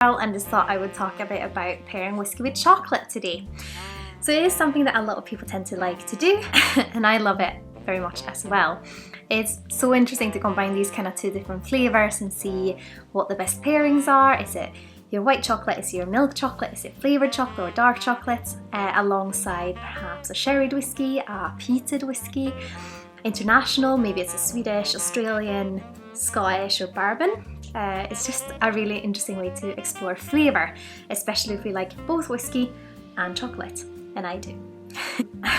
Girl and just thought I would talk a bit about pairing whiskey with chocolate today. So it is something that a lot of people tend to like to do and I love it very much as well. It's so interesting to combine these kind of two different flavours and see what the best pairings are. Is it your white chocolate, is it your milk chocolate, is it flavoured chocolate or dark chocolate, alongside perhaps a sherried whiskey, a peated whiskey, international, maybe it's a Swedish, Australian, Scottish or bourbon. It's just a really interesting way to explore flavour, especially if we like both whiskey and chocolate, and I do.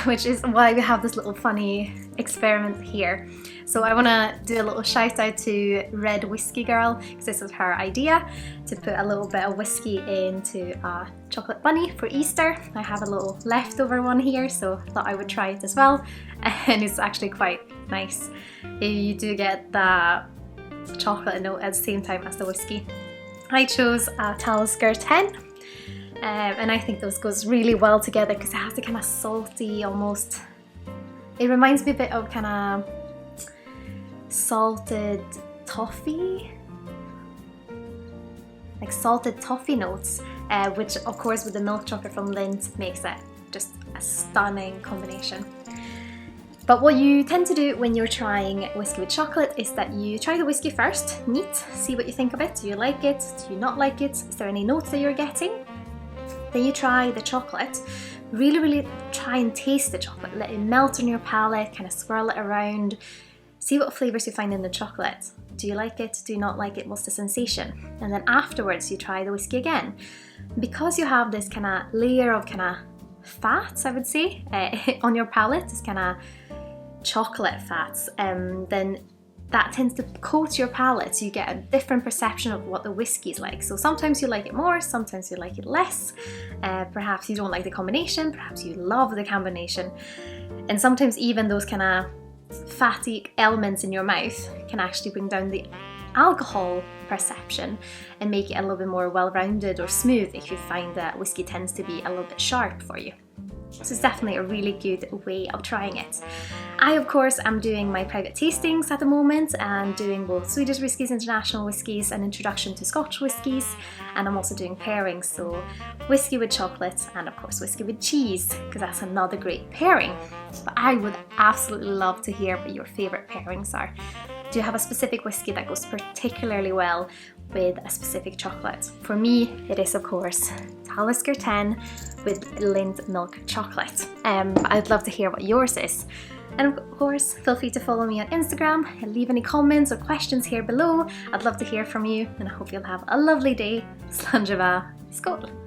Which is why we have this little funny experiment here. So I want to do a little shout out to Red Whisky Girl, because this was her idea to put a little bit of whiskey into a chocolate bunny for Easter. I have a little leftover one here, so I thought I would try it as well, and it's actually quite nice. You do get the chocolate note at the same time as the whiskey. I chose a Talisker 10. And I think those goes really well together because it has the kind of salty almost, it reminds me a bit of kind of salted toffee, like salted toffee notes, which of course with the milk chocolate from Lindt makes it just a stunning combination. But what you tend to do when you're trying whiskey with chocolate is that you try the whiskey first, neat, see what you think of it. Do you like it? Do you not like it? Is there any notes that you're getting? Then you try the chocolate, really try and taste the chocolate, let it melt on your palate, kind of swirl it around, see what flavours you find in the chocolate. Do you like it? Do you not like it? What's the sensation? And then afterwards you try the whiskey again. Because you have this kind of layer of kind of fats, I would say, on your palate, this kind of chocolate fats, then that tends to coat your palate, so you get a different perception of what the whiskey is like. So sometimes you like it more, sometimes you like it less, perhaps you don't like the combination, perhaps you love the combination, and sometimes even those kind of fatty elements in your mouth can actually bring down the alcohol perception and make it a little bit more well-rounded or smooth if you find that whiskey tends to be a little bit sharp for you. So it's definitely a really good way of trying it. I, of course, am doing my private tastings at the moment and doing both Swedish whiskies, international whiskies, an introduction to Scotch whiskies, and I'm also doing pairings, so whiskey with chocolate and of course whiskey with cheese, because that's another great pairing. But I would absolutely love to hear what your favourite pairings are. Do you have a specific whiskey that goes particularly well with a specific chocolate? For me, it is of course Talisker 10 with Lindt Milk Chocolate. I'd love to hear what yours is. And of course, feel free to follow me on Instagram and leave any comments or questions here below. I'd love to hear from you and I hope you'll have a lovely day. Slàinte mhath. Skål!